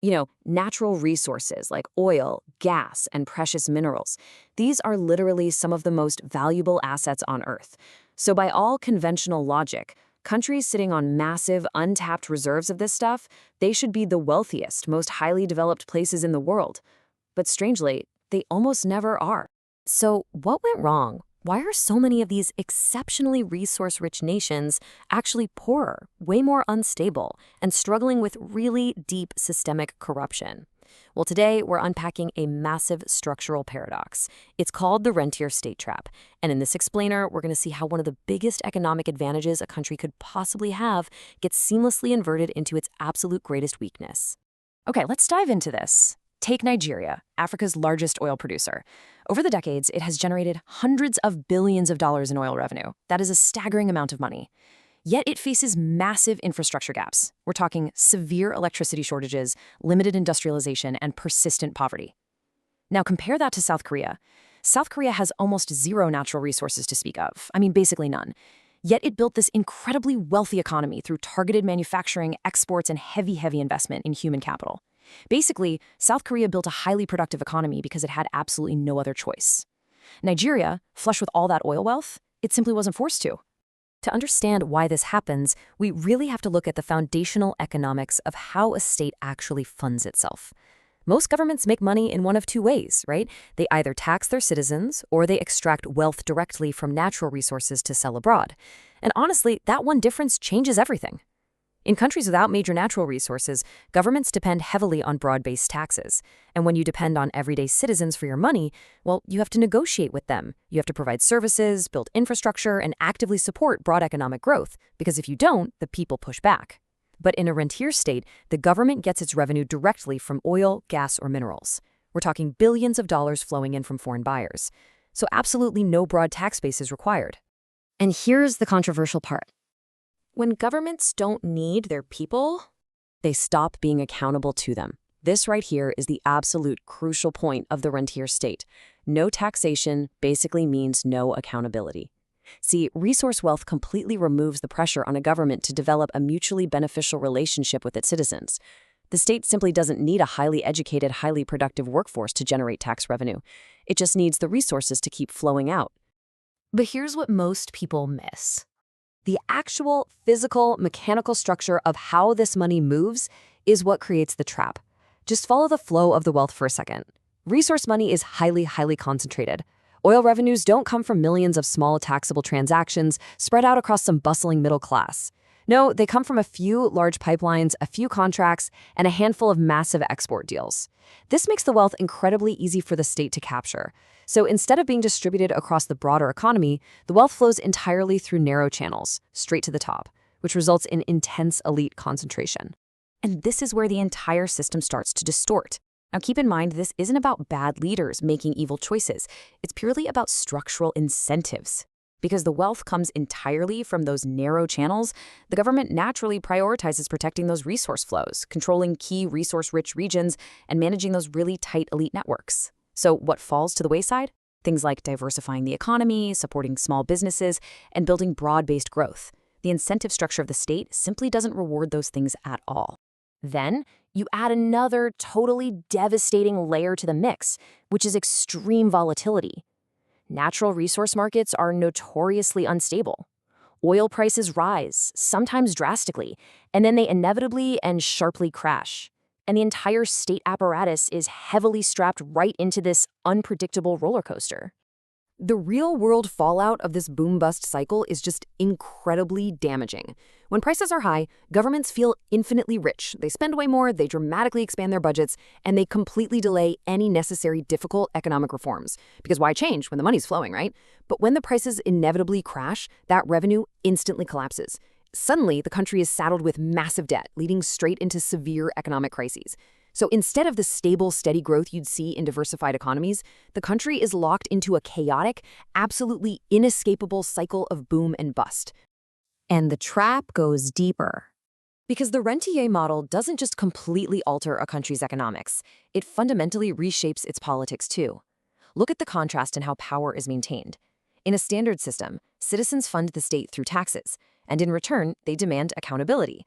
Natural resources like oil, gas, and precious minerals. These are literally some of the most valuable assets on Earth. So by all conventional logic, countries sitting on massive, untapped reserves of this stuff, they should be the wealthiest, most highly developed places in the world. But strangely, they almost never are. So what went wrong? Why are so many of these exceptionally resource-rich nations actually poorer, way more unstable, and struggling with really deep systemic corruption? Well, today we're unpacking a massive structural paradox. It's called the Rentier State Trap. And in this explainer, we're going to see how one of the biggest economic advantages a country could possibly have gets seamlessly inverted into its absolute greatest weakness. Okay, let's dive into this. Take Nigeria, Africa's largest oil producer. Over the decades, it has generated hundreds of billions of dollars in oil revenue. That is a staggering amount of money. Yet it faces massive infrastructure gaps. We're talking severe electricity shortages, limited industrialization, and persistent poverty. Now compare that to South Korea. South Korea has almost zero natural resources to speak of. I mean, basically none. Yet it built this incredibly wealthy economy through targeted manufacturing, exports, and heavy investment in human capital. Basically, South Korea built a highly productive economy because it had absolutely no other choice. Nigeria, flush with all that oil wealth, it simply wasn't forced to. To understand why this happens, we really have to look at the foundational economics of how a state actually funds itself. Most governments make money in one of two ways, right? They either tax their citizens or they extract wealth directly from natural resources to sell abroad. And honestly, that one difference changes everything. In countries without major natural resources, governments depend heavily on broad-based taxes. And when you depend on everyday citizens for your money, well, you have to negotiate with them. You have to provide services, build infrastructure, and actively support broad economic growth, because if you don't, the people push back. But in a rentier state, the government gets its revenue directly from oil, gas, or minerals. We're talking billions of dollars flowing in from foreign buyers. So absolutely no broad tax base is required. And here's the controversial part. When governments don't need their people, they stop being accountable to them. This right here is the absolute crucial point of the rentier state. No taxation basically means no accountability. See, resource wealth completely removes the pressure on a government to develop a mutually beneficial relationship with its citizens. The state simply doesn't need a highly educated, highly productive workforce to generate tax revenue. It just needs the resources to keep flowing out. But here's what most people miss. The actual physical, mechanical structure of how this money moves is what creates the trap. Just follow the flow of the wealth for a second. Resource money is highly concentrated. Oil revenues don't come from millions of small taxable transactions spread out across some bustling middle class. No, they come from a few large pipelines, a few contracts, and a handful of massive export deals. This makes the wealth incredibly easy for the state to capture. So instead of being distributed across the broader economy, the wealth flows entirely through narrow channels, straight to the top, which results in intense elite concentration. And this is where the entire system starts to distort. Now keep in mind, this isn't about bad leaders making evil choices. It's purely about structural incentives. Because the wealth comes entirely from those narrow channels, the government naturally prioritizes protecting those resource flows, controlling key resource-rich regions, and managing those really tight elite networks. So what falls to the wayside? Things like diversifying the economy, supporting small businesses, and building broad-based growth. The incentive structure of the state simply doesn't reward those things at all. Then, you add another totally devastating layer to the mix, which is extreme volatility. Natural resource markets are notoriously unstable. Oil prices rise, sometimes drastically, and then they inevitably and sharply crash. And the entire state apparatus is heavily strapped right into this unpredictable roller coaster. The real-world fallout of this boom-bust cycle is just incredibly damaging. When prices are high, governments feel infinitely rich. They spend way more, they dramatically expand their budgets, and they completely delay any necessary difficult economic reforms. Because why change when the money's flowing, right? But when the prices inevitably crash, that revenue instantly collapses. Suddenly, the country is saddled with massive debt, leading straight into severe economic crises. So instead of the stable, steady growth you'd see in diversified economies, the country is locked into a chaotic, absolutely inescapable cycle of boom and bust. And the trap goes deeper. Because the rentier model doesn't just completely alter a country's economics, it fundamentally reshapes its politics too. Look at the contrast in how power is maintained. In a standard system, citizens fund the state through taxes, and in return, they demand accountability.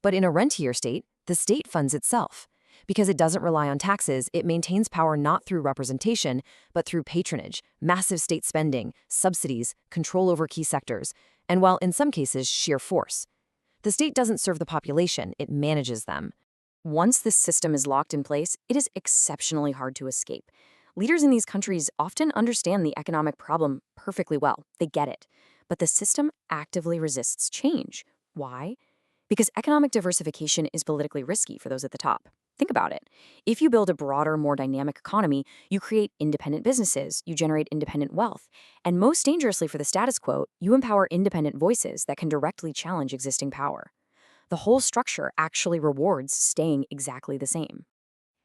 But in a rentier state, the state funds itself. Because it doesn't rely on taxes, it maintains power not through representation, but through patronage, massive state spending, subsidies, control over key sectors, and while in some cases, sheer force. The state doesn't serve the population, it manages them. Once this system is locked in place, it is exceptionally hard to escape. Leaders in these countries often understand the economic problem perfectly well. They get it. But the system actively resists change. Why? Because economic diversification is politically risky for those at the top. Think about it. If you build a broader, more dynamic economy, you create independent businesses, you generate independent wealth, and most dangerously for the status quo, you empower independent voices that can directly challenge existing power. The whole structure actually rewards staying exactly the same.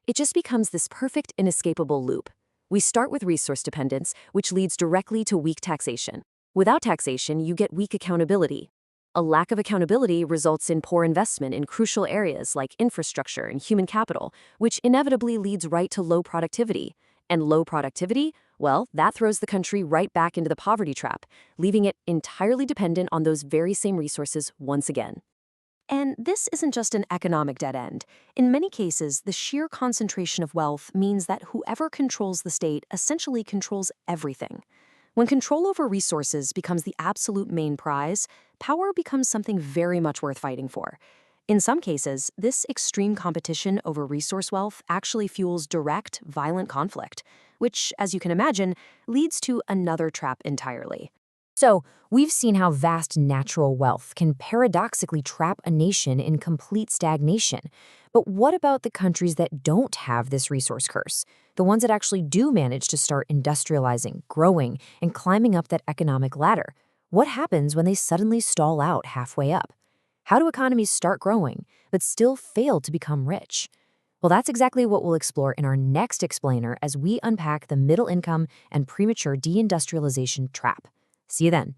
It just becomes this perfect, inescapable loop. We start with resource dependence, which leads directly to weak taxation. Without taxation, you get weak accountability. A lack of accountability results in poor investment in crucial areas like infrastructure and human capital, which inevitably leads right to low productivity. And low productivity, well, that throws the country right back into the poverty trap, leaving it entirely dependent on those very same resources once again. And this isn't just an economic dead end. In many cases, the sheer concentration of wealth means that whoever controls the state essentially controls everything. When control over resources becomes the absolute main prize, power becomes something very much worth fighting for. In some cases, this extreme competition over resource wealth actually fuels direct, violent conflict, which, as you can imagine, leads to another trap entirely. So, we've seen how vast natural wealth can paradoxically trap a nation in complete stagnation. But what about the countries that don't have this resource curse? The ones that actually do manage to start industrializing, growing, and climbing up that economic ladder? What happens when they suddenly stall out halfway up? How do economies start growing, but still fail to become rich? Well, that's exactly what we'll explore in our next explainer as we unpack the middle income and premature deindustrialization trap. See you then.